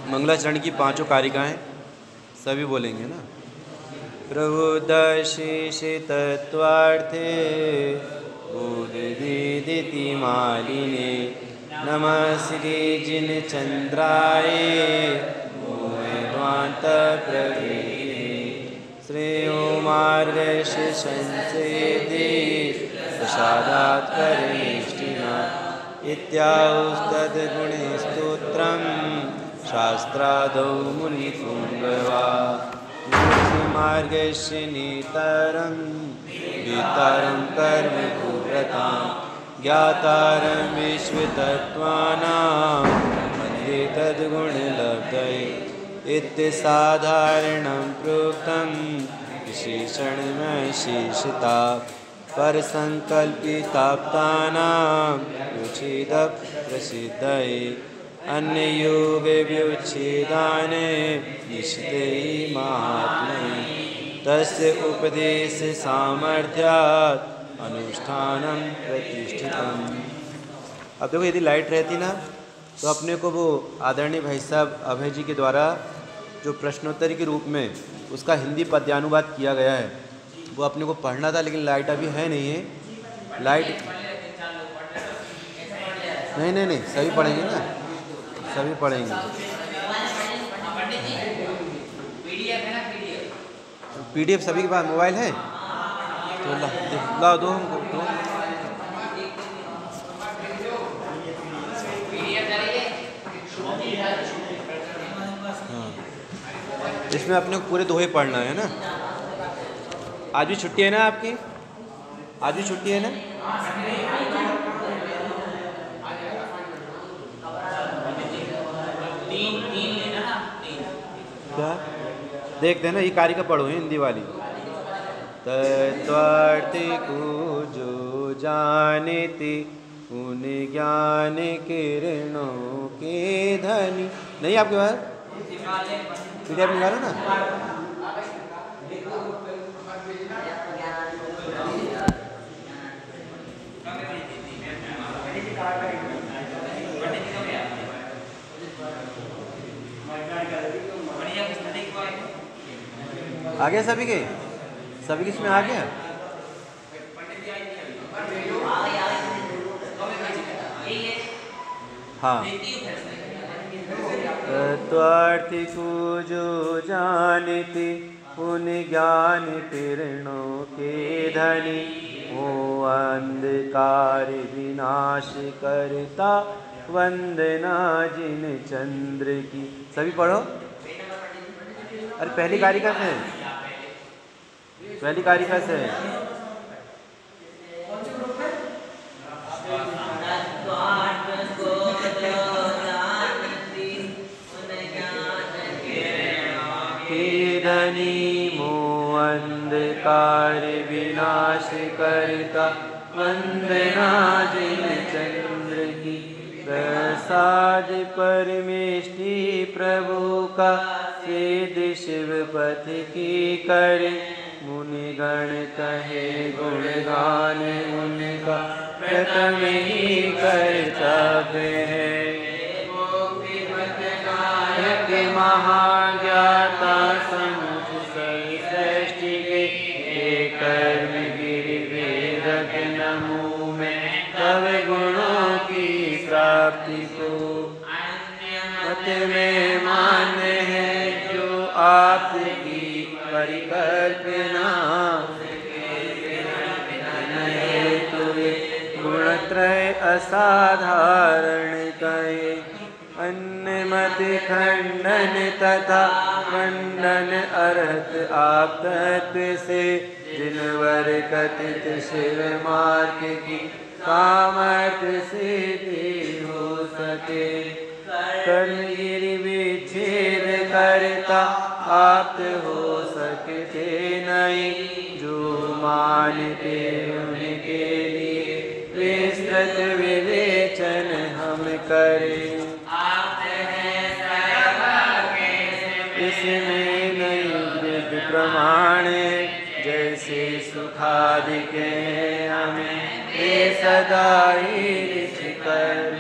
मंगलाचरण की पांचों कारिकाएं सभी बोलेंगे ना। प्रबुद्धशीषि तत्वार्थे बोधदीदिति मालिने नमः श्री जिन चंद्राय मोहेद्वांत प्रवृत्ति श्रेयो मार्गश संसेदे प्रसादात् परमेष्टिना इत्याहुस्तद्गुणे स्तोत्रम् शास्त्रादौ मुनिपुङ्गवा मार्गस्य नेतारं वितारं कर्म भूव्रतां ज्ञातारं विश्वतत्त्वानां मध्ये तद्गुणलब्धये इत्यसाधारणं प्रोक्तं विशेषणमशेषता परसङ्कल्पिताप्तानां उचितप्रसिद्धये अन्ययोगव्युच्छेदाने निश्चिते महात्मने तस्य उपदेश सामर्थ्यात् अनुष्ठानं प्रतिष्ठितम्। अब देखो यदि लाइट रहती ना तो अपने को वो आदरणीय भाई साहब अभय जी के द्वारा जो प्रश्नोत्तरी के रूप में उसका हिंदी पद्यानुवाद किया गया है वो अपने को पढ़ना था, लेकिन लाइट अभी है नहीं है। लाइट नहीं सभी पढ़ेंगे ना, सभी पढ़ेंगे। पीडीएफ सभी के पास मोबाइल है तो ला दो हमको तो। हाँ, इसमें अपने को पूरे दोहे पढ़ना है ना। आज भी छुट्टी है ना आपकी? आज भी छुट्टी है ना? क्या देखते हैं ना, ये कारिका पढ़ो हिंदी वाली। तत्वार्थ को जो जानते उन ज्ञान किरणों के धनी। नहीं आपके पास पीडीएफ निकालो ना। आ गया सभी के? सभी किसमें आ गया? हाँ, तत्वार्थ को जो जानते उन ज्ञान किरणों के धनी वो अंधकार विनाश करता वंदना जिन चंद्र की। सभी पढ़ो। अरे पहली कारिका से, पहली कारिका से धनी मोह अंधकार विनाश करता वंदना जिन चंद्र की प्रसाद परमेष्टि प्रभु का सिद्ध शिवपथ की कर मुनिगण कहे गुणगान उनका प्रथम ही कर्तव्य है। महाज्ञाता समुच सृष्टि के कर्म गिरि वेदक नमो में तव गुणों की प्राप्ति को मत में मान्य है जो आपकी परिकल्पना गुणत्रय असाधारण कहे अन्नमत खंडन तथा खंडन अर्हत आप तत्व से जिनवर कथित शिव मार्ग की सामर्थ्य सिद्धि हो सके कर्मगिरि विच्छेद करता आप्त हो सकते नहीं जो मानते उनके लिए विस्तृत विवेचन हम करें। इसमें नहीं वृद्ध प्रमाण जैसे सुखादिक हमें ये सदा ही कर्म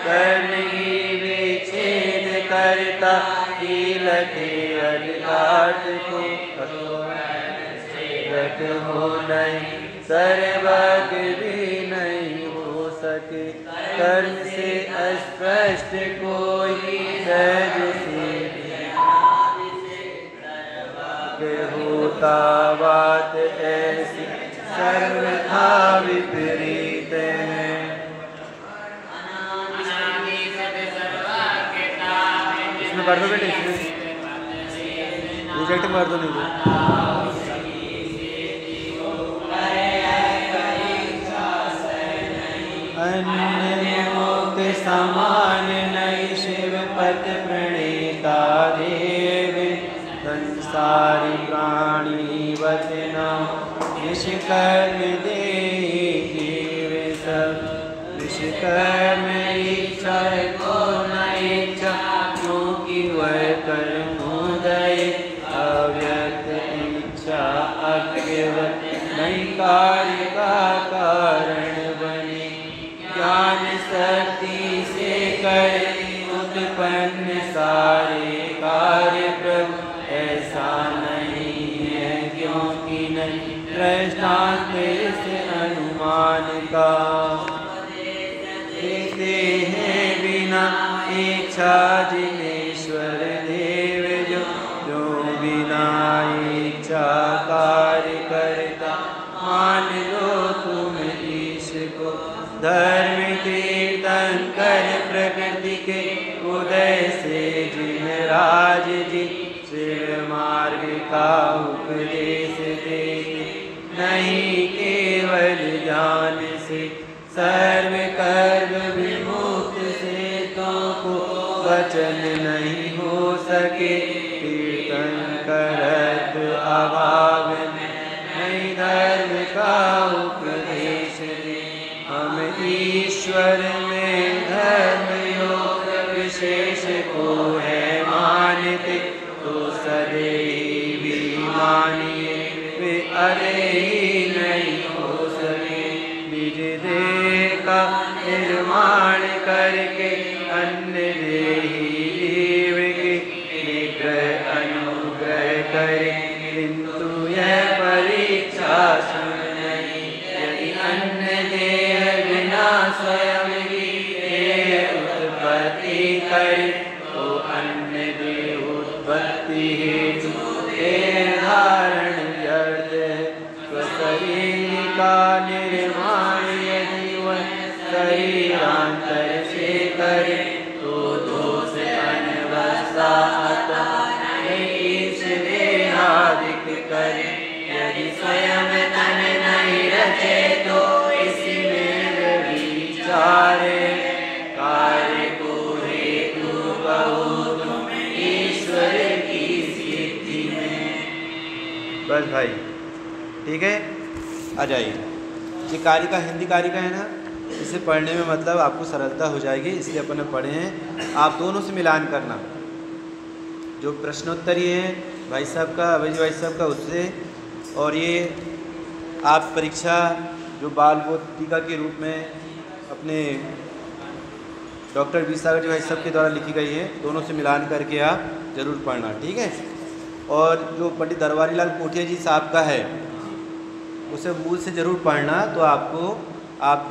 कर्म ही विच्छेद करता लखे अधिकाट को हो नहीं सर्वज्ञ भी नहीं हो सके कर्म से अस्पष्ट कोई सहज से होता बात ऐसी सर्वथा विपरीत है। इसमें कर दो बेटे, इसमें रिजेक्ट कर दो नहीं तो। अन्य मुक्त समान नहीं शिव पद प्रणीता देव संसारी प्राणी वचना निष्कर्म दे जीव सब निष्कर्म इच्छा को न इच्छा क्योंकि वह कर्मोदय अव्यक्त इच्छा अज्ञवत नहीं कार्य का कारण बने ज्ञान शक्ति से कर उत्पन्न सारे कार्य प्रभु ऐसा नहीं है क्योंकि नहीं दृष्टांत से अनुमान का देते हैं बिना इच्छा जिनेश्वर देव जो बिना इच्छा कार्य करता मान लो तुम ईश को धर्म कीर्तन कर प्रकृति के उदय से जिन राज जी शिव मार्ग का उपदेश देते नहीं केवल ज्ञान से सर्व कर्म विमुक्त से तो को वचन नहीं हो सके कीर्तन करत अभाव नहीं धर्म का उपदेश दे हम ईश्वर में धर्म योग विशेष को है मानते तो सदैव भी मानिए वे अरे ही नहीं हो सके निज देह का निर्माण करके अन्य देही जीव के निग्रह अनुग्रह करे किंतु यह परीक्षा सुन नहीं यदि अन्य देह बिना स्वयं की उत्पत्ति करे तो अन्य देह उत्पत्ति हेतु धारण व्यर्थ है स्वशरीर का निर्माण यदि वह शरीरांतर से करे तो दोष अनवस्था इस देहादिक करे यदि स्वयं तन नहीं रचे तो इसमें विचारे कार्य को हेतु कहो तुम ईश्वर की सिद्धि में। बस भाई ठीक है, आ जाइए। ये कारिका हिंदी कारिका है ना, इसे पढ़ने में मतलब आपको सरलता हो जाएगी, इसलिए अपन ने पढ़े हैं। आप दोनों से मिलान करना, जो प्रश्नोत्तरी है भाई साहब का, अभय भाई साहब का, उससे, और ये आप परीक्षा जो बाल बोध टीका के रूप में अपने डॉक्टर विसागर जी भाई साहब के द्वारा लिखी गई है, दोनों से मिलान करके आप ज़रूर पढ़ना, ठीक है। और जो पंडित दरबारी लाल कोठिया जी साहब का है उसे मूल से ज़रूर पढ़ना, तो आप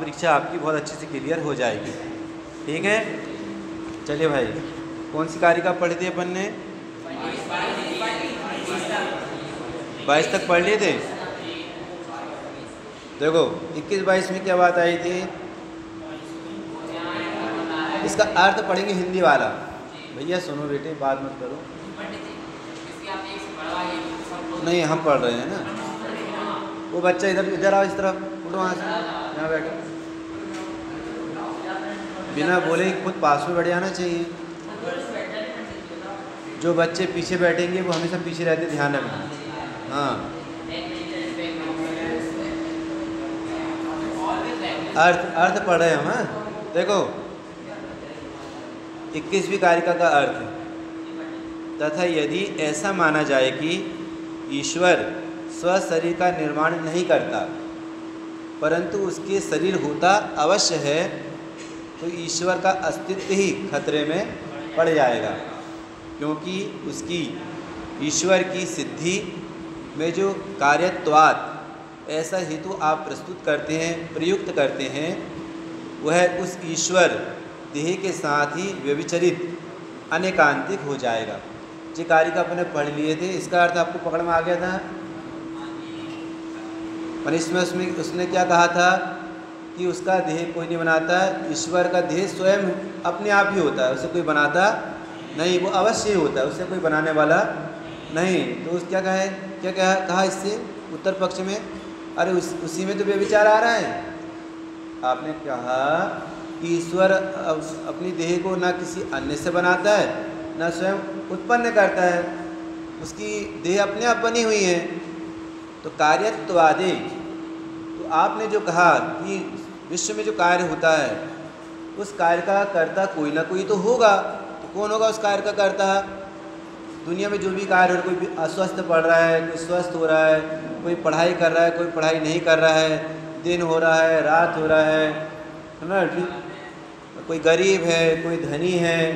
परीक्षा आपकी बहुत अच्छे से क्लियर हो जाएगी, ठीक है। चलिए भाई, कौन सी कारिका पढ़ी थी अपन ने? 22 तक पढ़ लिए थे। देखो 21-22 में क्या बात आई थी, इसका अर्थ पढ़ेंगे हिंदी वाला। भैया सुनो बेटे, बात मत करो। नहीं, हम पढ़ रहे हैं ना। वो बच्चा इधर आओ, इस तरफ उठो, वहाँ से यहाँ बैठो। बिना बोले ही खुद पास में बैठ जाना चाहिए। जो बच्चे पीछे बैठेंगे वो हमेशा पीछे रहते, ध्यान रखना। हाँ, अर्थ पढ़ रहे हम। हाँ, देखो 21वीं कारिका का अर्थ, तथा यदि ऐसा माना जाए कि ईश्वर स्वशरीर का निर्माण नहीं करता परंतु उसके शरीर होता अवश्य है, तो ईश्वर का अस्तित्व ही खतरे में पड़ जाएगा। क्योंकि उसकी ईश्वर की सिद्धि में जो कार्यत्वात् ऐसा हेतु आप प्रस्तुत करते हैं, प्रयुक्त करते हैं, वह उस ईश्वर देह के साथ ही व्यभिचरित अनेकांतिक हो जाएगा। जो कार्य का अपने पढ़ लिए थे, इसका अर्थ आपको पकड़ में आ गया था। पर इसमें उसने क्या कहा था कि उसका देह कोई नहीं बनाता, ईश्वर का देह स्वयं अपने आप ही होता है, उसे कोई बनाता नहीं, वो अवश्य ही होता है, उसे कोई बनाने वाला नहीं। तो उस क्या कहा इससे उत्तर पक्ष में? अरे उसी में तो व्यभिचार आ रहा है। आपने कहा कि ईश्वर अपनी देह को ना किसी अन्य से बनाता है, ना स्वयं उत्पन्न करता है, उसकी देह अपने आप बनी हुई है। तो कार्यत्वादे, तो आपने जो कहा कि विश्व में जो कार्य होता है उस कार्य का कर्ता कोई ना कोई तो होगा। तो कौन होगा उस कार्य का कर्ता? दुनिया में जो भी कार्य हो, कोई भी अस्वस्थ पड़ रहा है, कोई स्वस्थ हो रहा है, कोई पढ़ाई कर रहा है, कोई पढ़ाई नहीं कर रहा है, दिन हो रहा है, रात हो रहा है ना, कोई गरीब है, कोई धनी है,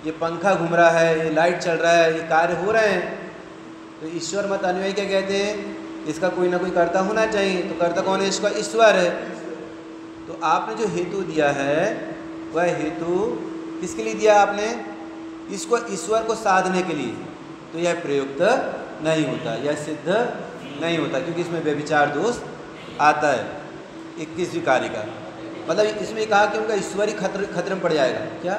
ये पंखा घूम रहा है, ये लाइट चल रहा है, ये कार्य हो रहे हैं। तो ईश्वर मत अनुयायी क्या कहते हैं? इसका कोई ना कोई कर्ता होना चाहिए। तो कर्ता कौन है? इसका ईश्वर है। तो आपने जो हेतु दिया है वह हेतु किसके लिए दिया आपने? इसको ईश्वर को साधने के लिए। तो यह प्रयुक्त नहीं होता, यह सिद्ध नहीं होता, क्योंकि इसमें व्यभिचार दोष आता है 21वीं कार्य का। मतलब इसमें कहा कि उनका ईश्वर ही खतरे में पड़ जाएगा। क्या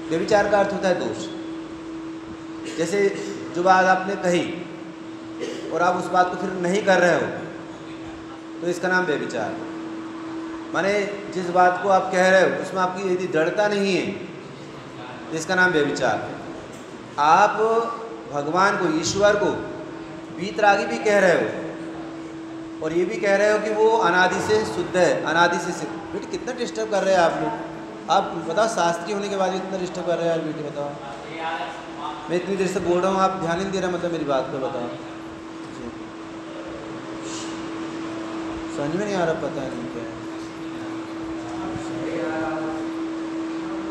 व्यभिचार का अर्थ होता है? दोष। जैसे जो बात आपने कही और आप उस बात को फिर नहीं कर रहे हो, तो इसका नाम व्यभिचार। माने जिस बात को आप कह रहे हो उसमें आपकी यदि दृढ़ता नहीं है तो इसका नाम व्यभिचार। आप भगवान को, ईश्वर को वीतरागी भी कह रहे हो और ये भी कह रहे हो कि वो अनादि से शुद्ध है, अनादि से सिद्ध। बेटी कितना डिस्टर्ब कर रहे हैं आप लोग। आप बताओ, शास्त्री होने के बाद इतना डिस्टर्ब कर रहे हैं यार। बेटी बताओ, मैं इतनी देर से बोल रहा हूँ, आप ध्यान नहीं दे रहे, मतलब मेरी बात को बताओ। समझ में नहीं आ रहा, पता नहीं क्या है।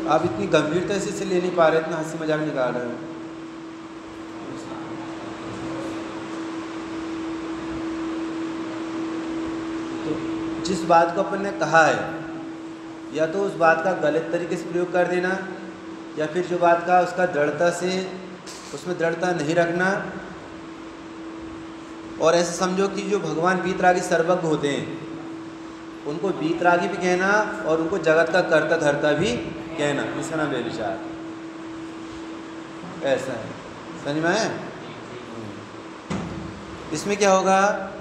आप इतनी गंभीरता से इसे ले नहीं पा रहे, इतना हंसी मजाक निकाल रहे हो। तो जिस बात को अपन ने कहा है, या तो उस बात का गलत तरीके से प्रयोग कर देना, या फिर जो बात का उसका दृढ़ता से, उसमें दृढ़ता नहीं रखना। और ऐसे समझो कि जो भगवान वीतरागी सर्वज्ञ होते हैं उनको वीतरागी भी कहना और उनको जगत का कर्ता धर्ता भी कहना, इसका नाम व्यभिचार। ऐसा है, समझ में आया? इसमें क्या होगा?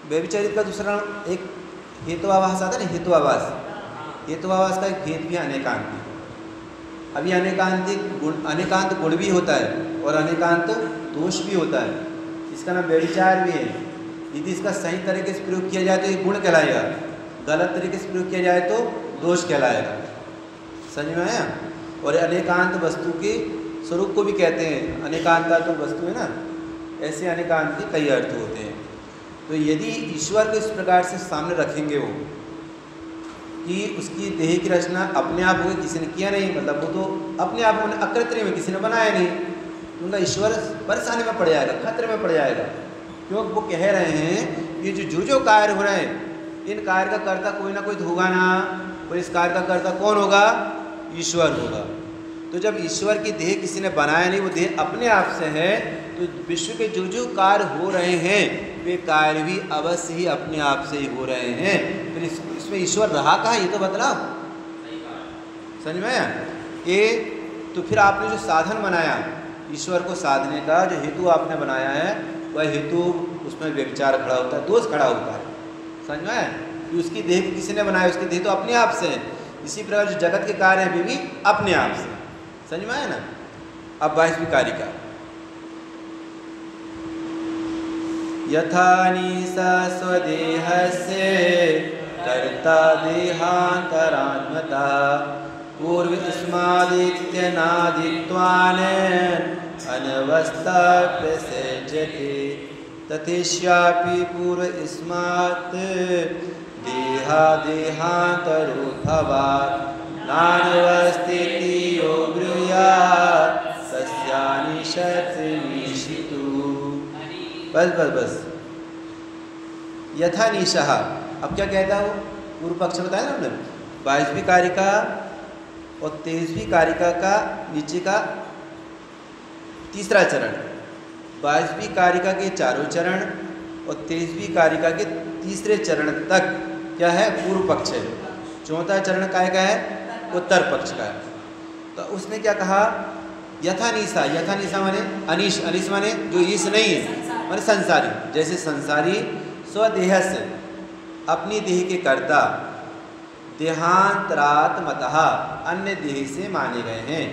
व्यभिचारित का दूसरा नाम एक हेतुआभास आता है ना, हेतुआभास। हेतुआभास का एक भेद भी अनेकांतिक। अभी अनेकांतिक गुण, अनेकांत गुण भी होता है और अनेकांत दोष भी होता है। इसका नाम व्यभिचार भी है। यदि इसका सही तरीके से प्रयोग किया जाए तो ये गुण कहलाएगा, गलत तरीके से प्रयोग किया जाए तो दोष कहलाएगा। समझ में आया? और अनेकांत वस्तु के स्वरूप को भी कहते हैं। अनेकांता तो वस्तु है ना, ऐसे अनेकांत के कई अर्थ होते हैं। तो यदि ईश्वर को इस प्रकार से सामने रखेंगे वो कि उसकी देह की रचना अपने आप हो गई, किसी ने किया नहीं, मतलब वो तो अपने आप में अकृत्रिम में, किसी ने बनाया नहीं, तो उनका ईश्वर परेशानी में पड़ जाएगा, खतरे में पड़ जाएगा। क्योंकि वो कह रहे हैं कि जो कार्य हो रहे हैं, इन कार्य का कर्ता कोई ना कोई तो होगा ना, और इस कार्य का कर्ता कौन होगा? ईश्वर होगा। तो जब ईश्वर की देह किसी ने बनाया नहीं, वो देह अपने आप से है, तो विश्व के जो कार्य हो रहे हैं वे कार्य भी अवश्य ही अपने आप से ही हो रहे हैं। फिर इसमें ईश्वर रहा कहाँ, ये तो बतलाओ। समझ में आया? ये तो फिर आपने जो साधन बनाया ईश्वर को साधने का, जो हेतु आपने बनाया है, वह हेतु उसमें व्यभिचार खड़ा होता है, दोष खड़ा होता है। समझ में आया? कि उसकी देह को किसी ने बनाया, उसकी देह तो अपने आप से है। इसी प्रकार जो जगत के कार्य हैं वे भी अपने आप से। समझ में आया ना? अब 22वीं कारिका। यथा निसा स्वदेहस्य कर्ता देहांतरात्मता पूर्वस्मादित्यनादित्वान् अनवस्था प्रसज्यते तथेष्यापि पूर्वस्मात् देहादेहान्तरोद्भवात् नानवस्थेति यो ब्रूहि निशतु। बस बस बस। यथा निशः, अब क्या कहता है वो? पूर्व पक्ष बताया ना हमने, 22वीं कारिका और 23वीं कारिका का नीचे का तीसरा चरण, 22वीं कारिका के चारों चरण और 23वीं कारिका के तीसरे चरण तक क्या है? पूर्व पक्ष है। चौथा चरण काय का है? उत्तर पक्ष का है। तो उसने क्या कहा? यथा निशा, यथा निशा माने अनिश, अनिश माने जो ईश नहीं है, माने संसारी। जैसे संसारी स्वदेह से, अपनी देह के कर्ता, देहांतरात मतः, अन्य देह से माने गए हैं।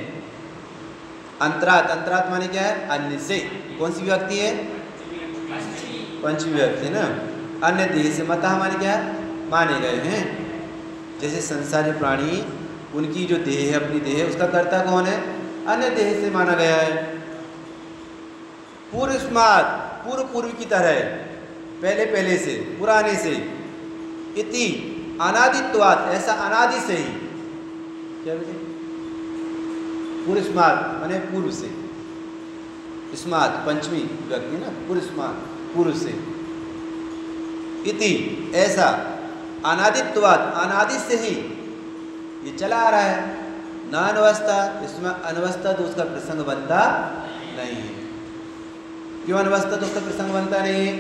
अंतरात, अंतरात माने क्या है? अन्य से। कौन सी विभक्ति है? पंचमी विभक्ति ना। अन्य देह से, मतः माने क्या है? माने गए हैं। जैसे संसारी प्राणी, उनकी जो देह है, अपनी देह है, उसका कर्ता कौन है? अन्य देह से माना गया है। पूर्वस्मात्, पूर्व पूर्व की तरह, पहले पहले से, पुराने से। इति अनादित्वात्, ऐसा अनादि से ही। क्या बोले? पूर्वस्मात् माने पूर्व से, स्मात् पंचमी विभक्ति ना, पूर्वस्मात् पूर्व से। इति ऐसा, अनादित्वात् अनादि से ही ये चला आ रहा है। न अनवस्था, इसमें अनवस्था तो उसका प्रसंग बनता नहीं है। क्यों अनवस्था तो उसका प्रसंग बनता नहीं है?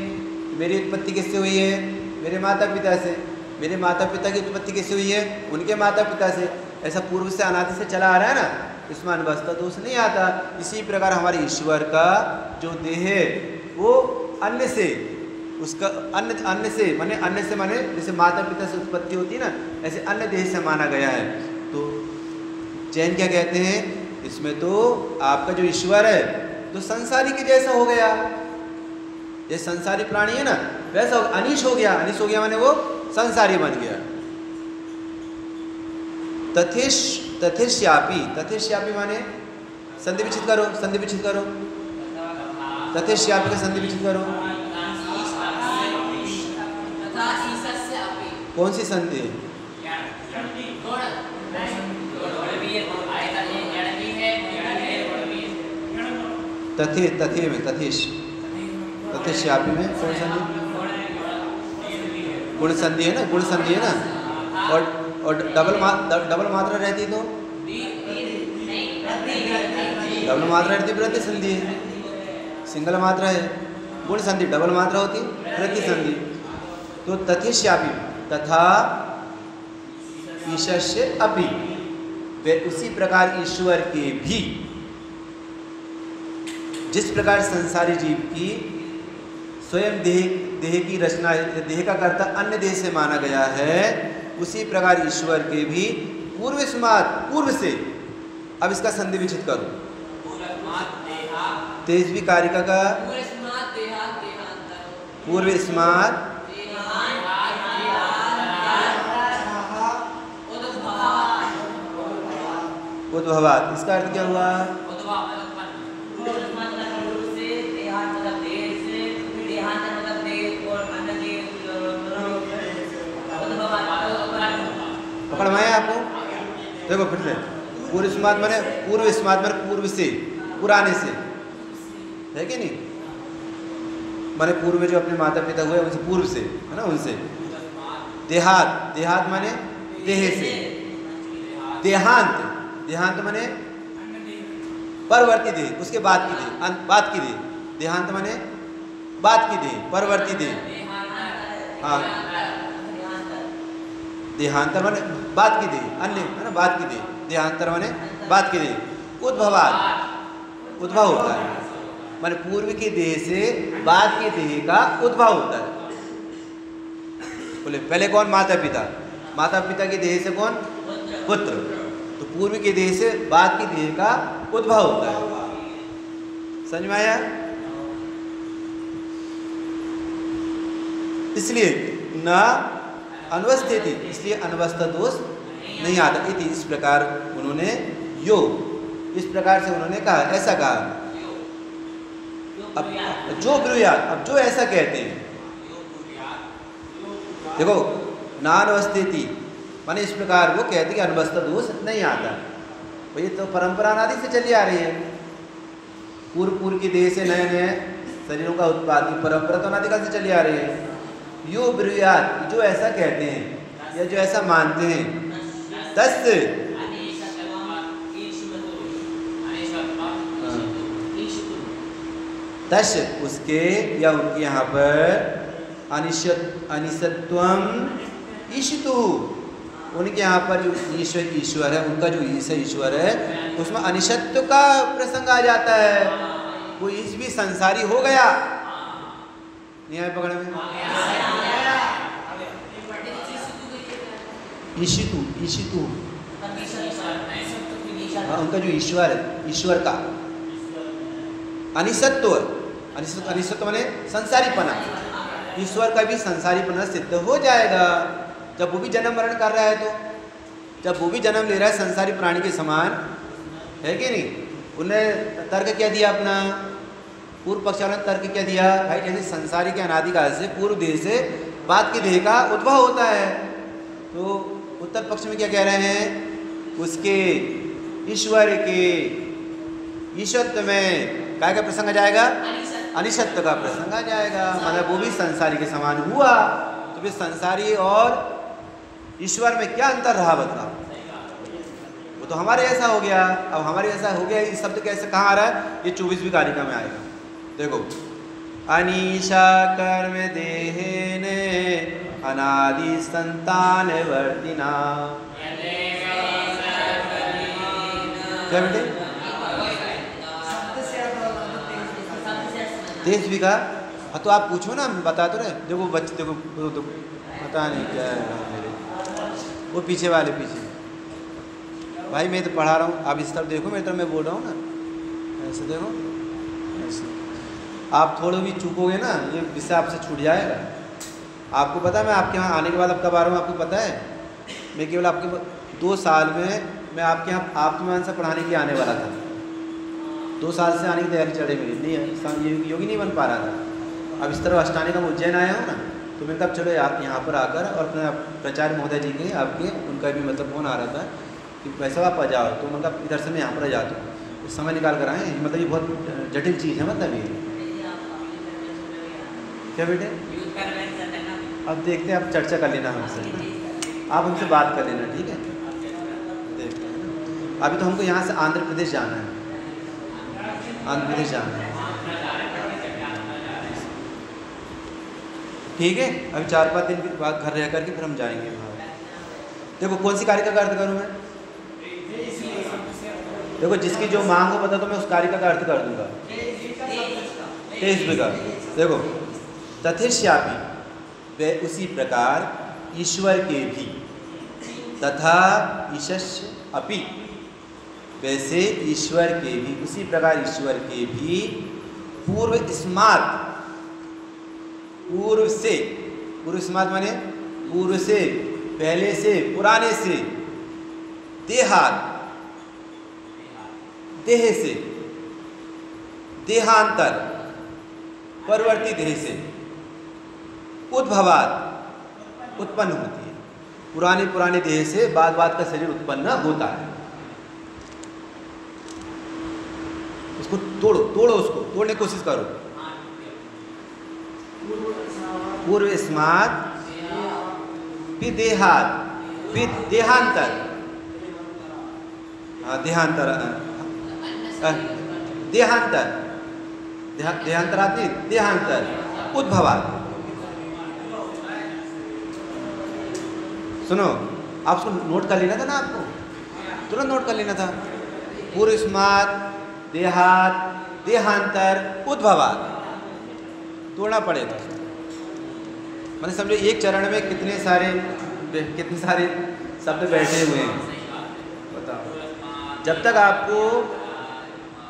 मेरी उत्पत्ति किससे हुई है? मेरे माता पिता से। मेरे माता पिता की उत्पत्ति किससे हुई है? उनके माता पिता से। ऐसा पूर्व से अनादि से चला आ रहा है ना, इसमें अनवस्था दोष नहीं आता। इसी प्रकार हमारे ईश्वर का जो देह है वो अन्य से, उसका अन्य से माने जैसे माता पिता से उत्पत्ति होती है ना, ऐसे अन्य देह से माना गया है। तो जैन क्या कहते हैं? इसमें तो आपका जो ईश्वर है तो संसारी के जैसा हो गया। ये संसारी प्राणी है ना, वैसा अनिश हो गया। अनिश हो गया माने वो संसारी बन गया। तथेश्यापि, तथेश्यापि माने संधि विच्छेद करो, संधि विच्छेद करो। तथेश्यापि का संधि विच्छेद करो। कौन सी संधि है? तथे, तथे में, तथेश, तथेश्यापि में कौन संधि? गुण संधि है ना, गुण संधि है ना। और डबल मात्रा रहती तो डबल मात्रा रहती प्रति संधि है। सिंगल मात्रा है गुण संधि, डबल मात्रा होती प्रति संधि। तो तथेश्यापि, तथा ईशस्य अपि, वे उसी प्रकार ईश्वर के भी, जिस प्रकार संसारी जीव की स्वयं देह की रचना, देह का कर्ता अन्य देह से माना गया है, उसी प्रकार ईश्वर के भी पूर्वस्मात्, पूर्व से। अब इसका संधि विच्छेद करो। 23वीं कारिका का पूर्वस्मात् उद्भवात्, इसका अर्थ क्या हुआ? पकड़ में आया आपको? देखो फिर से, पूर्वस्मात् माने पूर्वस्मात् माने पूर्व से, पुराने से, है कि नहीं? माने पूर्व में जो अपने माता पिता हुए उनसे, पूर्व से, है ना, उनसे। देहात, देहात माने देह से। देहांत, देहांत माने परवर्ती देह, उसके बाद की देह, बाद की देह। देहांत माने बाद की देह, परवर्ती देह। हाँ, देहांतर माने बाद की देह, अन्य है ना, बाद की देह। देहांतर माने बाद की देह। उद्भवात, उद्भव होता है, माने पूर्व की देह से बाद की देह का उद्भव होता है। बोले पहले कौन? माता पिता। माता पिता की देह से कौन? पुत्र। तो पूर्व की देह से बाद की देह का उद्भव होता है। समझ में आया? इसलिए न अनवस्थिति, इसलिए अनवस्था दोष नहीं आता। इति, इस प्रकार उन्होंने यो, इस प्रकार से उन्होंने कहा, ऐसा कहा। अब जो ब्रुयात, अब जो ऐसा कहते हैं, देखो नानवस्थिति माने इस प्रकार वो कहते हैं कि अनवस्था दोष नहीं आता। तो ये तो परंपरा अनादि से चली आ रही है। पूर्व की देह से नए नए शरीरों का उत्पादन परंपरा तो अनादिकाल से चली आ रही है। यो ब्रुयात, जो ऐसा कहते हैं या जो ऐसा मानते हैं, तस् तश उसके या उनके यहाँ पर अनिशत्वम ईशितु, उनके यहाँ पर जो ईश्वर है, उनका जो ईश्वर है उसमें अनिशत्व का प्रसंग आ जाता है। वो ईश भी संसारी हो गया, नहीं आए पकड़ में? ईशितु हाँ, उनका जो ईश्वर है, ईश्वर का अनिशत्व, अनिशत्व माने संसारीपना, ईश्वर का भी संसारीपना सिद्ध हो जाएगा जब वो भी जन्म मरण कर रहा है। तो जब वो भी जन्म ले रहा है संसारी प्राणी के समान, है कि नहीं? उन्हें तर्क क्या दिया अपना, पूर्व पक्ष वाले ने तर्क क्या दिया भाई, जैसे संसारी के अनादिकाल से पूर्व देह से बाद की देह का उद्भव होता है, तो उत्तर पक्ष में क्या कह रहे हैं, उसके ईश्वर के ईश्वरत्व में काय का प्रसंग आ जाएगा, अनिशत्व का प्रसंग आ जाएगा। मतलब वो भी संसारी के समान हुआ, तो फिर संसारी और ईश्वर में क्या अंतर रहा बता, वो तो हमारे ऐसा हो गया। अब हमारे ऐसा हो गया, इस शब्द कैसे कहाँ आ रहा है, ये 24वीं कारिका में आएगा। देखो, अनीशा कर्म देहेने अनादि संतान वर्तिना, क्या बेटे देश भी का? हाँ तो आप पूछो ना, बता तो रहे। देखो बच्चे, देखो तो पता नहीं क्या है मेरे, वो पीछे वाले पीछे भाई, मैं तो पढ़ा रहा हूँ, आप इस तरफ देखो, मेरी तरफ मैं बोल रहा हूँ ना, ऐसे देखो ऐसे। आप थोड़े भी चूकोगे ना, ये विषय आपसे छूट जाएगा। आपको पता है मैं आपके यहाँ आने के बाद अब कब आ रहा हूँ, आपको पता है? मैं केवल आपके 2 साल में मैं आपके यहाँ आत्मज्ञान से पढ़ाने के लिए आने वाला था। 2 साल से आने की तैयारी चल रही मेरी, नहीं योगी नहीं बन पा रहा था। अब इस तरह अष्टाने का उज्जैन आया हूँ ना, तो मैं कब चलो आप यहाँ पर आकर, और अपने प्राचार्य महोदय जी के आपके उनका भी मतलब फोन आ रहा था कि वैसा आप आ जाओ, तो मतलब इधर से मैं यहाँ पर आ जाता हूँ, समय निकाल कर आए। मतलब ये बहुत जटिल चीज़ है, मतलब ये क्या बेटे, अब देखते हैं, आप चर्चा कर लेना हमसे, आप उनसे बात कर लेना, ठीक है? देखते हैं ना, अभी तो हमको यहाँ से आंध्र प्रदेश जाना है, आंध्र प्रदेश जाना है, ठीक है? अभी 4-5 दिन के बाद घर रह करके फिर हम जाएंगे वहाँ। देखो कौन सी कारिका का अर्थ करूँ मैं? देखो जिसकी जो मांग हो बता, तो मैं उस कारिका का अर्थ कर दूंगा। 23 का देखो, तथेश्यापि वे उसी प्रकार ईश्वर के भी, तथा ईशस्य अपि वैसे ईश्वर के भी, उसी प्रकार ईश्वर के भी पूर्व स्मात्, पूर्व से, पूर्व स्मात् माने पूर्व से, पहले से, पुराने से, देहात देह से, देहांतर परवर्ती देह से, उद्भवात उत्पन्न होती है, पुराने पुराने देह से बाद बाद का शरीर उत्पन्न होता है। उसको तोड़ो, तोड़ो, उसको तोड़ने की कोशिश करो। पूर्व स्मात्, फिर देहात, फिर देहांतर, देहांतर, देहांतर, देहांतरात नहीं, देहांतर, उद्भवात। सुनो, आप उसको नोट कर लेना था ना, आपको तुरंत नोट कर लेना था। पूर्व स्मात्, देहात, देहांतर, उद्भवात, तोड़ना पड़ेगा। मैंने समझो एक चरण में कितने सारे शब्द बैठे हुए हैं, बताओ। जब तक आपको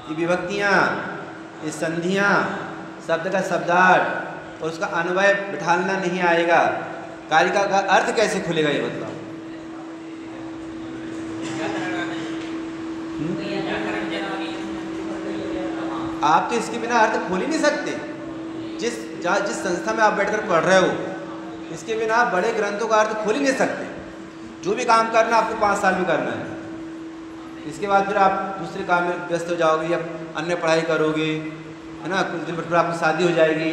ये विभक्तियाँ, ये संधियाँ, शब्द का शब्दार्थ और उसका अन्वय बिठाना नहीं आएगा, कारिका का अर्थ कैसे खुलेगा ये बताओ। आप तो इसके बिना अर्थ खोल ही नहीं सकते। जिस संस्था में आप बैठकर पढ़ रहे हो, इसके बिना आप बड़े ग्रंथों का अर्थ खोल ही नहीं सकते। जो भी काम करना आपको 5 साल में करना है, इसके बाद फिर आप दूसरे काम में व्यस्त हो जाओगे या अन्य पढ़ाई करोगे, है ना। कुछ दिन फिर आपकी शादी हो जाएगी,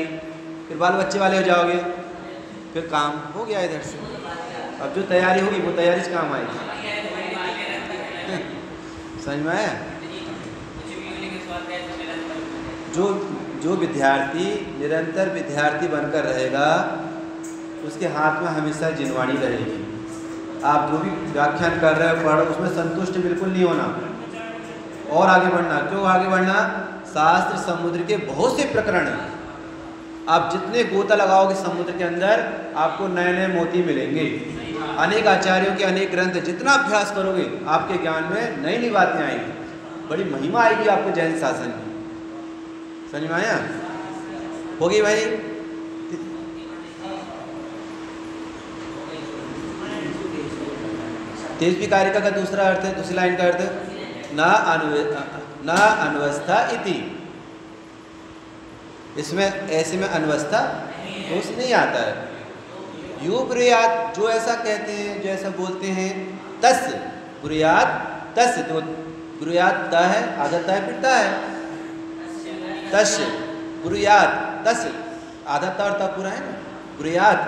फिर बाल बच्चे वाले हो जाओगे, फिर काम हो गया इधर से। अब जो तैयारी होगी वो तैयारी से काम आएगी। समझ में आया? जो विद्यार्थी निरंतर विद्यार्थी बनकर रहेगा उसके हाथ में हमेशा जिनवाणी रहेगी। आप जो भी व्याख्यान कर रहे हो, पढ़ रहे हो, उसमें संतुष्ट बिल्कुल नहीं होना और आगे बढ़ना। क्यों आगे बढ़ना? शास्त्र समुद्र के बहुत से प्रकरण हैं। आप जितने गोता लगाओगे समुद्र के अंदर आपको नए नए मोती मिलेंगे। अनेक आचार्यों के अनेक ग्रंथ, जितना अभ्यास करोगे आपके ज्ञान में नई नई बातें आएंगी, बड़ी महिमा आएगी आपको जैन शासन की। समझ में आया? होगी भाई? तेजस्वी कारिका का दूसरा अर्थ है, दूसरी लाइन का अर्थ न अनवस्था इति। इसमें ऐसे में अनवस्था दोष नहीं आता है। यू ब्रुयात, जो ऐसा कहते हैं, जो ऐसा बोलते हैं, तस् ब्रुयात, तस् तो ब्रुयात ता है, आधा ता है, फिर ता है, तस् ब्रुयात, तस् आधा ता और ता पूरा है ना, ब्रुयात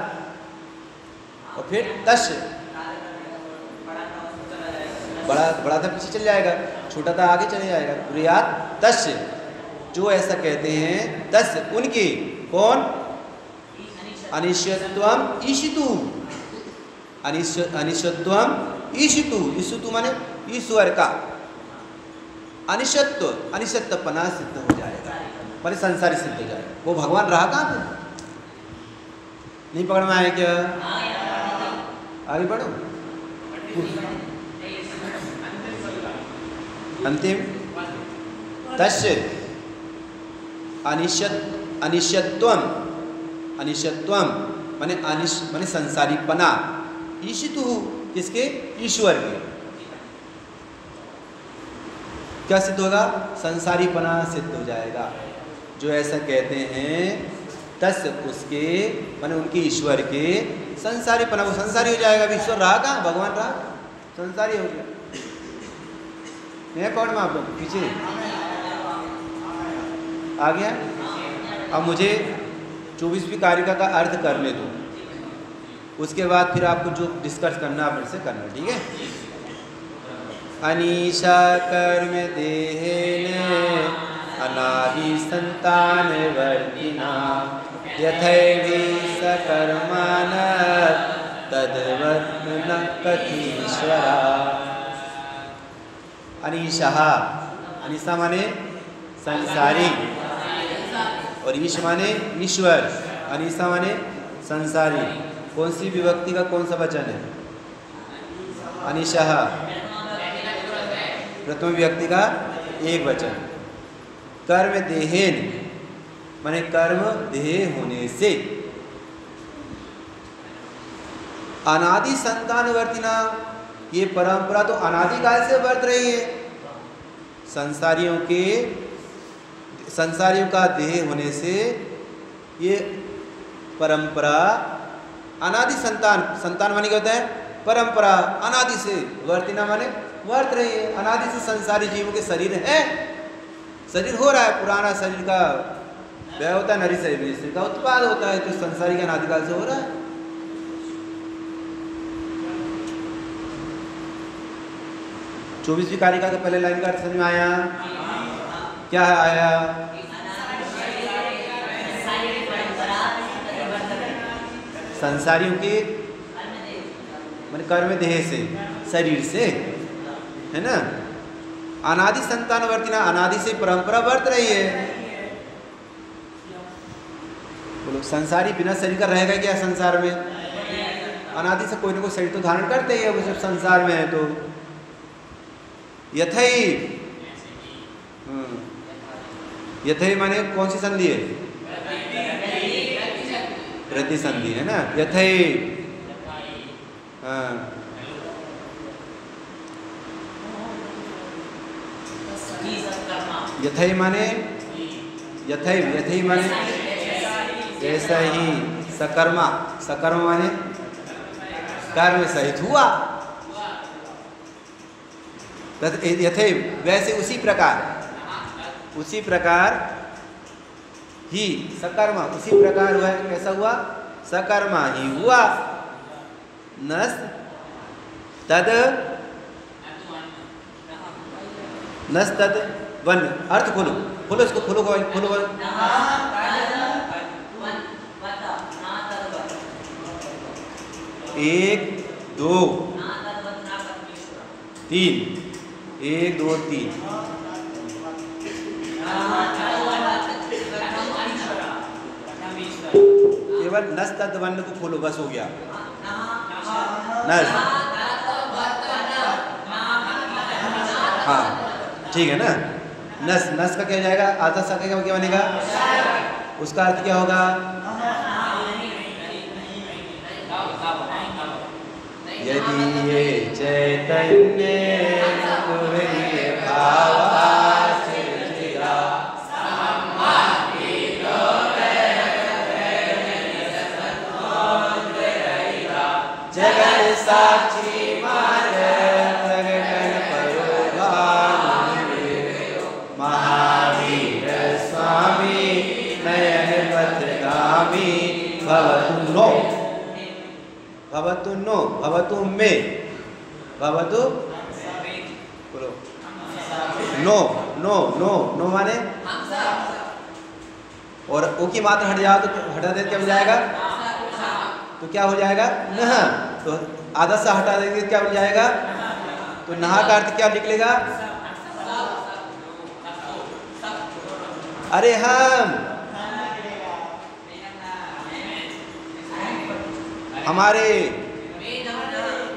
और फिर तस्, बड़ा था पीछे चल जाएगा, छोटा था आगे चले जाएगा। ब्रुयात तस्, जो ऐसा कहते हैं, तस् उनकी, कौन? अनिश्यत्वम ईशितु, अनिश्यत्वम ईशितु, ईशितु माने ईश्वर का अनिश्यत्व, अनिश्यत्वपना सिद्ध हो जाएगा, माने संसारी सिद्ध हो जाएगा। वो भगवान रहा कहाँ पे? नहीं पकड़ में आया क्या? आगे बढ़ो। अंतिम तस्य अनिश्यत्वम, अनिश्यत्वम माने संसारीपना, ईशितु किसके? ईश्वर के। क्या सिद्ध होगा? संसारीपना सिद्ध हो जाएगा। जो ऐसा कहते हैं तस् उसके माने उनके ईश्वर के संसारीपना, वो संसारी हो जाएगा। ईश्वर रहा कहाँ? भगवान रहा, संसारी हो गया। नहीं पढ़ में आप लोग पीछे आ गया। अब मुझे 24वीं कारिका का अर्थ करने दो, उसके बाद फिर आपको जो डिस्कस करना आप से करना, ठीक है। अनीशा कर्म देहेन अनादि संतान वर्तिना यथैवी सकर्मान तद्वत् न कथीश्वरा। अनीशा, अनीशा माने संसारी और ईश माने ईश्वर। अनीशा माने संसारी। कौन सी विभक्ति का कौन सा वचन है? अनीशा, प्रथम विभक्ति का एक वचन। कर्म देहेन माने कर्म देह होने से, अनादि संतान वर्तिना, ये परंपरा तो अनादिकाल से वर्त रही है। संसारियों का देह होने से ये परंपरा अनादि संतान माने क्या होता है? परंपरा। अनादि से वर्तिना माने वर्त रही है। अनादि से संसारी जीवों के शरीर है, शरीर हो रहा है, पुराना शरीर का व्यय होता है, नरी शरीर का उत्पाद होता है, तो संसारी का अनादिकाल से हो रहा है। 24वीं कारिका का पहले लाइन का अर्थ समझ में आया? क्या आया? संसारियों के माने कर्म देह से, शरीर से, है ना। अनादि संतान वर्तिना, अनादि से परंपरा वर्त रही है। बोलो संसारी बिना शरीर का रहेगा क्या संसार में? अनादि से कोई ना कोई शरीर तो धारण करते ही है, वो सब संसार में है। तो यथई, यथई माने कौन सी संधि है? प्रति संधि है ना। यथई, हाँ, यथई माने यथई माने जैसा ही, सकर्मा, सकर्म माने कर्म सहित हुआ, यथैव वैसे उसी प्रकार ही सकर्म उसी प्रकार हुआ। कैसा हुआ? सकर्मा ही हुआ। नस तद वन। अर्थ खोलो इसको, खोलो। 1 2 3 1 2 3 केवल नस तद वन को खोलो, बस हो गया। नस, हाँ ठीक है ना। नस का क्या हो जाएगा? आधा सा क्या बनेगा? उसका अर्थ क्या होगा? यदि ये चैतन्य जगत साक्षी महावीर स्वामी नयन पथगामी भवतु नो भवतु में भवतु बोलो नो माने और ओ की मात्रा हट जाओ तो हटा दे क्या हो जाएगा? तो क्या हो जाएगा? नह। तो आधा सा हटा देंगे क्या हो जाएगा? तो नहा का अर्थ क्या निकलेगा? अरे हमारे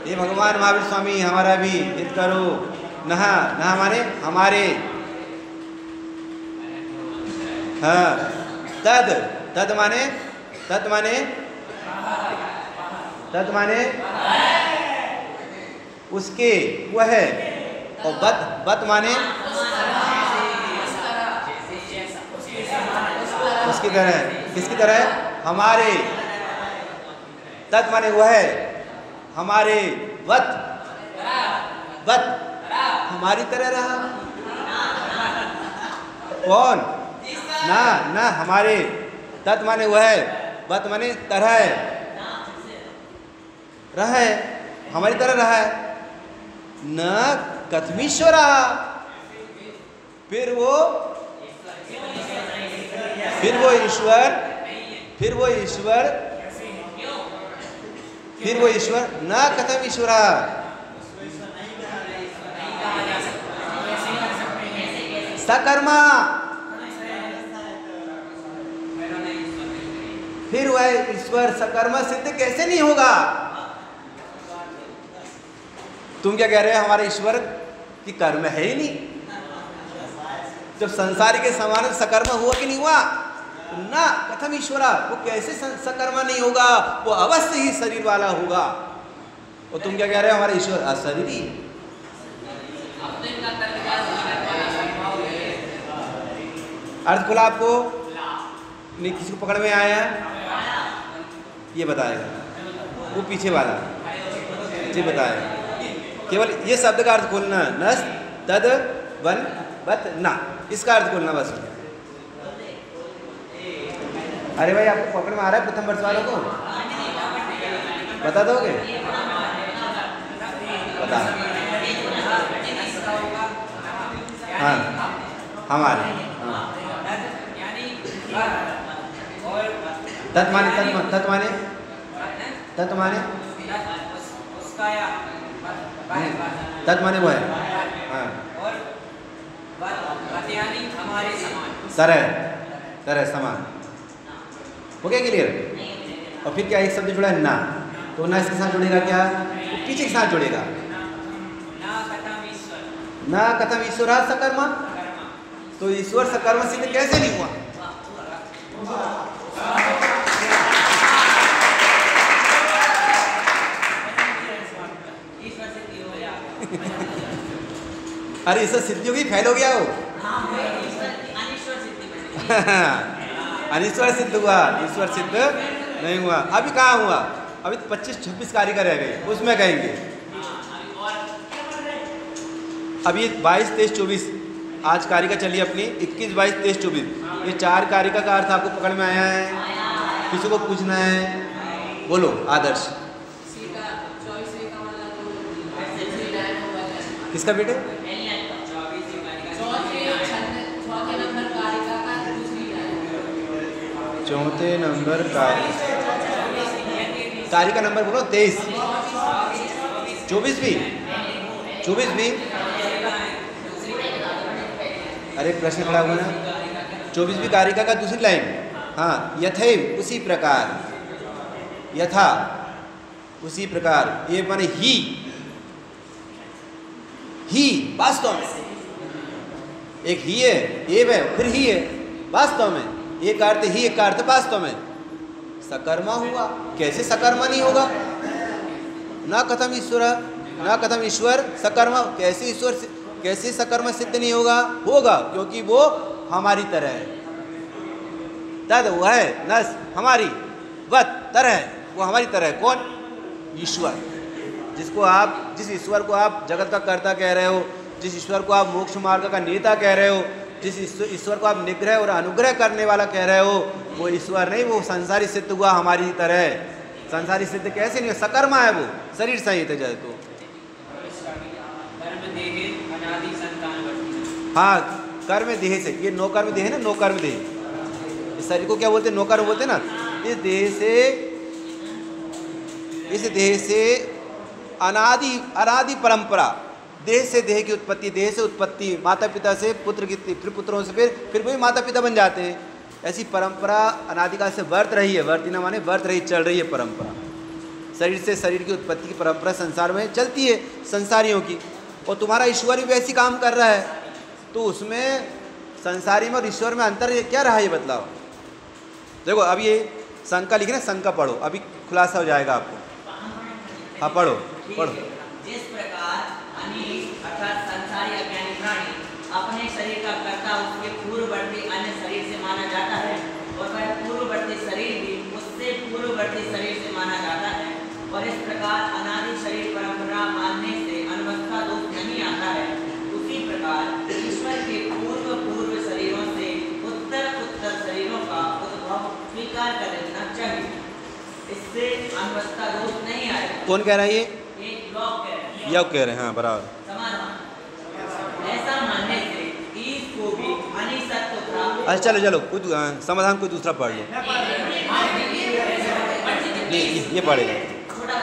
ये भगवान महावीर स्वामी हमारा भी हित करो। नहा माने हमारे। हाँ तद माने उसके वह है। और बत माने उसकी तरह। किसकी तरह? हमारे। तत् माने वह है हमारे। वत हमारी तरह रहा। कौन? ना हमारे। तत् माने वह है, वत माने तरह रहा है, हमारी तरह रहा है। न कथमीश्वरा, फिर वो ईश्वर न कथम ईश्वरा। सकर्मा, फिर वह ईश्वर सकर्मा सिद्ध कैसे नहीं होगा? तुम क्या कह रहे हो? हमारे ईश्वर की कर्म है ही नहीं। जब संसारी के समान सकर्म हुआ कि नहीं हुआ? ना कथम ईश्वरा, वो कैसे सकर्मा नहीं होगा? वो अवश्य ही शरीर वाला होगा। और तुम क्या कह रहे हो? हमारे ईश्वर अशरीरी। अर्थ खुला आपको? नहीं किसी को पकड़ में आया? ये बताएगा वो पीछे वाला जी बताएगा। केवल ये शब्द का अर्थ खोलना। नस तद वन बत ना, इसका अर्थ खोलना बस। अरे भाई आपको पकड़ में आ रहा है प्रथम वर्ष वालों को? बता दोगे? बता। हाँ हमारे। हाँ तत् माने वो है। हाँ तरह समान। हो गया क्लियर? और फिर क्या एक शब्द जुड़ा है ना, तो ना इसके साथ जुड़ेगा क्या? तो पीछे के साथ जुड़ेगा। ना कथम ईश्वर सकर्मा, तो ईश्वर सकर्म सिद्ध कैसे नहीं हुआ? अरे ईश्वर सिद्धि होगी, फैल हो गया वो। अनिश्वर सिद्ध हुआ, ईश्वर सिद्ध नहीं हुआ। अभी कहाँ हुआ? अभी 25-26 कारिका रह गए, उसमें कहेंगे। अब ये 22, 23, 24 आज कारिका चली अपनी 21, 22, 23, 24 ये 4 कारिका का अर्थ आपको पकड़ में आया है? किसी को पूछना है? बोलो आदर्श। किसका बेटे? चौथे नंबर कारिका नंबर बोलो 23, 24 भी 24 भी। अरे प्रश्न खड़ा हुआ ना, 24 भी कारिका का दूसरी लाइन। हाँ, यथैव उसी प्रकार, यथा उसी प्रकार, ये माने ही वास्तव में एक ही है, एव है फिर ही है वास्तव में, एक अर्थ ही एक अर्थ वास्तव में सकर्मा हुआ। कैसे सकर्मा नहीं होगा? ना कथम ईश्वर, ना कथम ईश्वर सकर्मा, कैसे ईश्वर कैसे सकर्म सिद्ध नहीं होगा? होगा, क्योंकि वो हमारी तरह है। तद वो है नस हमारी वत तरह, वो हमारी तरह है। कौन? ईश्वर। जिसको आप, जिस ईश्वर को आप जगत का कर्ता कह रहे हो, जिस ईश्वर को आप मोक्ष मार्ग का नेता कह रहे हो, जिस ईश्वर को आप निग्रह और अनुग्रह करने वाला कह रहे हो, वो ईश्वर नहीं, वो संसारी सिद्ध हुआ हमारी तरह। संसारी सिद्ध कैसे नहीं? सकर्मा है, वो शरीर सहित है। तो हाँ, कर्म देह से, ये नो कर्म देह है ना, नो कर्म देह। इस शरीर को क्या बोलते हैं? नो कर्म बोलते हैं ना। इस देह से अनादि परंपरा, देह से देह की उत्पत्ति, देह से उत्पत्ति, माता पिता से पुत्र की, फिर पुत्रों से फिर वही माता पिता बन जाते हैं। ऐसी परंपरा अनादिकाल से वर्त रही है। वर्तिना माने वर्त रही, चल रही है परंपरा। शरीर से शरीर की उत्पत्ति की परंपरा संसार में चलती है, संसारियों की। और तुम्हारा ईश्वर भी वैसी काम कर रहा है, तो उसमें संसारी में और ईश्वर में अंतर क्या रहा? ये बतलाओ। देखो अब ये शंका लिखे ना, शंका पढ़ो, अभी खुलासा हो जाएगा आपको। हाँ पढ़ो पढ़ो। जिस प्रकार अर्थात संसारी अज्ञानी प्राणी अपने शरीर का कर्ता उसके पूर्ववर्ती अन्य शरीर से माना जाता है, और वह पूर्ववर्ती शरीर भी उससे पूर्ववर्ती शरीर से माना जाता है। और इस प्रकार अनादि शरीर परंपरा मानने से अनवस्था दोष नहीं आता है। उसी प्रकार ईश्वर के पूर्व शरीरों से उत्तर शरीरों का उद्भव स्वीकार कर लेना चाहिए, इससे अनवस्था दोष नहीं आएगा। कौन कह रहा है? ये एक लोग कह रहे हैं, योग कह रहे हैं। हाँ बराबर। ऐसा मानने से ईश को भी अनिसत्व प्राप्त। अच्छा चलो कुछ समाधान कोई दूसरा पढ़ लो। ये पढ़ेगा छोटा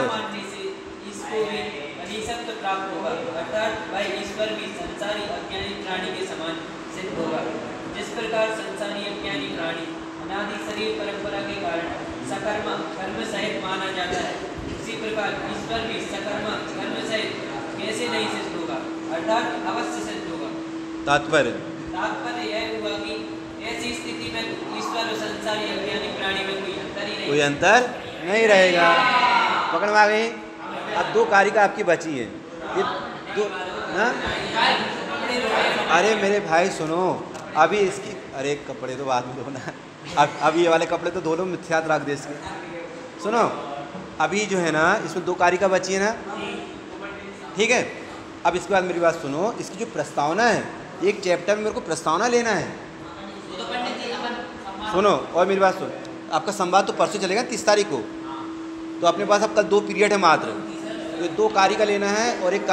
बच्चा। मानने से इसको भी अनिसत्व प्राप्त होगा, अर्थात वह ईश्वर भी संसारी अज्ञानी प्राणी के समान सिद्ध होगा। जिस प्रकार संसारी अज्ञानी प्राणी अनादि शरीर परंपरा के कारण सकर्म कर्म सहित माना जाता है, उसी प्रकार ईश्वर भी सकर्म कर्म सहित कैसे नहीं सिद्ध होगा? अर्थात अवश्य सिद्ध होगा। तात्पर्य यह हुआ कि ऐसी स्थिति में ईश्वर और संसारी अज्ञानी प्राणी में कोई अंतर ही नहीं, कोई अंतर नहीं रहेगा। पकड़ में आ गई। अब 2 कारिका आपकी बची है, ये 2 ना। अरे मेरे भाई सुनो, अभी इसकी, अरे कपड़े तो बाद में धोना, अब ये वाले कपड़े तो धो लो, मिथ्यात रख दे इसके। सुनो, अभी जो है ना इसमें 2 कारिका बची है ना, ठीक है। अब इसके बाद मेरी बात सुनो, इसकी जो प्रस्तावना है, एक चैप्टर में मेरे को प्रस्तावना लेना है। सुनो और मेरी बात सुन, आपका संवाद तो परसों चलेगा 30 तारीख को, तो अपने पास अब कल 2 पीरियड है मात्र, तो 2 कारिका लेना है और एक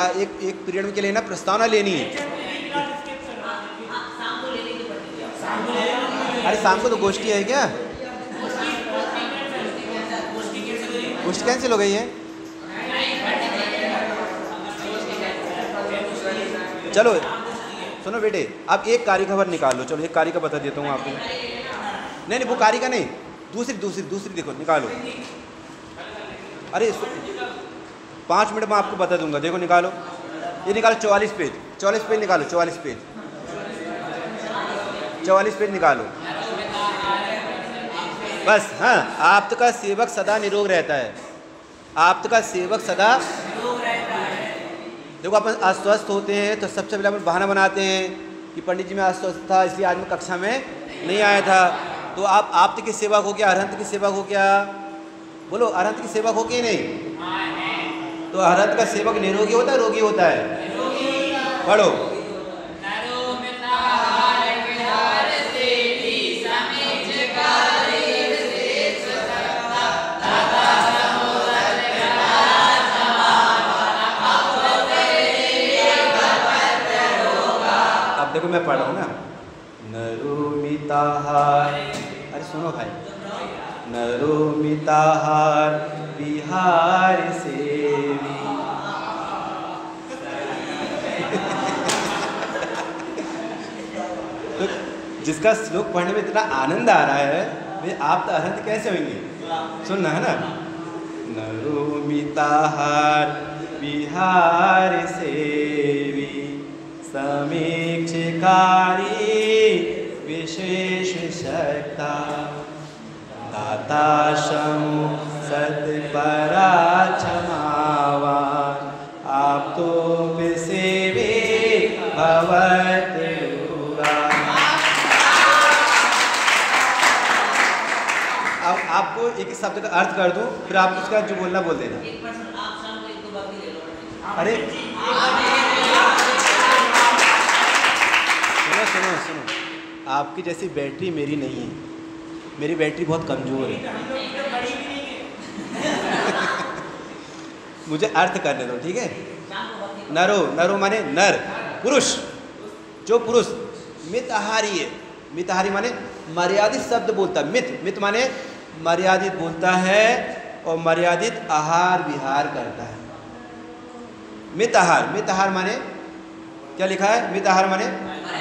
पीरियड में क्या लेना? प्रस्तावना लेनी है। अरे शाम को तो गोष्ठी है क्या? गोष्ठी कैंसिल हो गई है? चलो सुनो बेटे, अब एक कारिका भर निकाल लो। चलो एक कारिका बता देता हूँ आपको। नहीं वो कारिका नहीं, दूसरी देखो निकालो। अरे 5 मिनट में आपको बता दूंगा। देखो निकालो, ये निकालो 44 पेज निकालो। 44 पेज निकालो बस। हाँ, आपका सेवक सदा निरोग रहता है। आपका सेवक सदा देखो, अपन अस्वस्थ होते हैं तो सबसे पहले अपन बहाना बनाते हैं कि पंडित जी मैं अस्वस्थ था इसलिए आज मैं कक्षा में नहीं आया था। तो आप आप्त की सेवक हो क्या? अरहंत की सेवक हो क्या? बोलो, अरहंत की सेवक हो क्या नहीं? तो अरहंत का सेवक निरोगी होता है रोगी होता है? पढ़ो। अब देखो मैं पढ़ रहा हूँ ना। नरोमिताहार, अरे सुनो भाई, नरोमिताहार बिहार सेवी। तो जिसका श्लोक पढ़ने में इतना आनंद आ रहा है वे आप तो अरहंत कैसे होंगे? सुनना है ना। नरोमिताहार बिहार सेवी समीक्षकारी विशेष शक्ता दाता शमु सत्परा क्षमावान आप तो सेवे भवत योगा। अब आपको एक शब्द का अर्थ कर दूं, फिर आप उसका जो बोलना बोल देना। अरे सुनो सुनो, आपकी जैसी बैटरी मेरी नहीं है, मेरी बैटरी बहुत कमज़ोर है। मुझे अर्थ करने दो, ठीक है। नरो, नरो माने नर, पुरुष, जो पुरुष मितहारी है। मितहारी माने मर्यादित शब्द बोलता है। मित, मित माने मर्यादित बोलता है और मर्यादित आहार विहार करता है। मितहार, मितहार माने क्या लिखा है? मितहार माने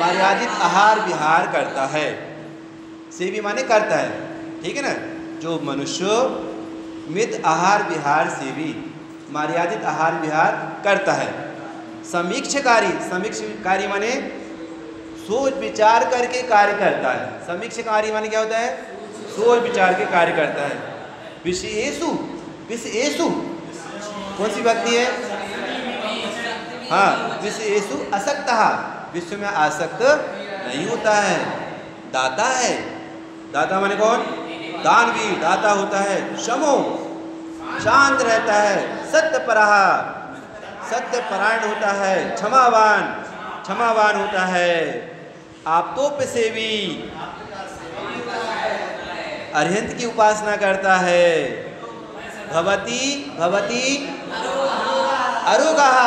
मर्यादित आहार विहार करता है। सेवी माने करता है, ठीक है ना। जो मनुष्य मित आहार विहार सेवी, मर्यादित आहार विहार करता है। समीक्षकारी, समीक्षकारी माने सोच विचार करके कार्य करता है। समीक्षकारी माने क्या होता है? सोच विचार के कार्य करता है। विषयेषु, विषयेषु कौन सी भक्ति है? हाँ, विषयेषु असक्तः, विश्व में आसक्त नहीं होता है। दाता है, दाता माने कौन? दानवीर दाता होता है। शमो, शांत रहता है। सत्यपरः, सत्यपरायण होता है। क्षमावान, क्षमावान होता है। आप्तोपसेवी, अरहंत की उपासना करता है। भवती, भवती अरोगः,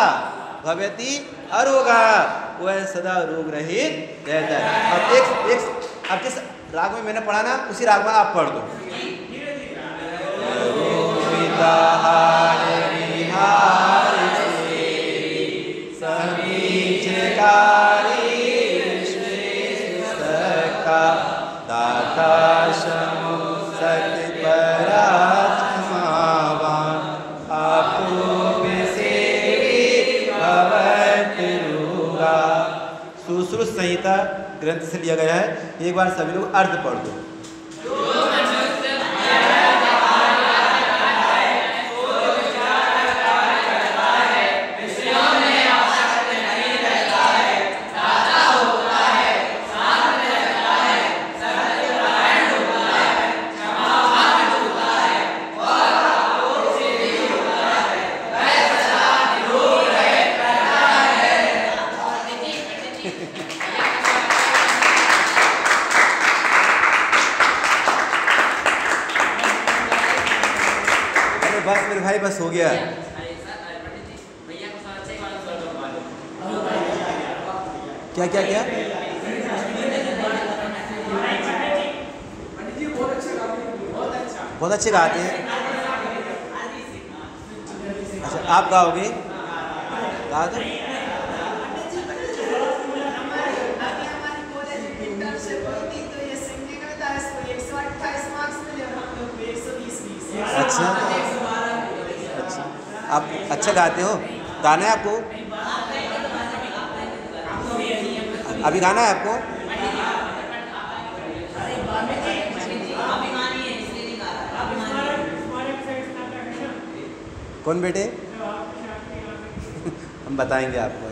भवती अरोगः, वह सदा रोग रहित रहता है। अब जिस राग में मैंने पढ़ा ना, उसी राग में आप पढ़ दो। दाता शमु सत्परा क्षमावान आपको सेवी भवत योगा। सुश्रुत संहिता ग्रंथ से लिया गया है। एक बार सभी लोग अर्थ पढ़ दो। बस मेरे भाई, बस हो गया। क्या क्या क्या? बहुत अच्छे गाते हैं। अच्छा, आप गाओगे? गा दो। अच्छा, आप अच्छा गाते हो। गाना है आपको? अभी गाना है आपको? कौन बेटे? हम बताएंगे आपको।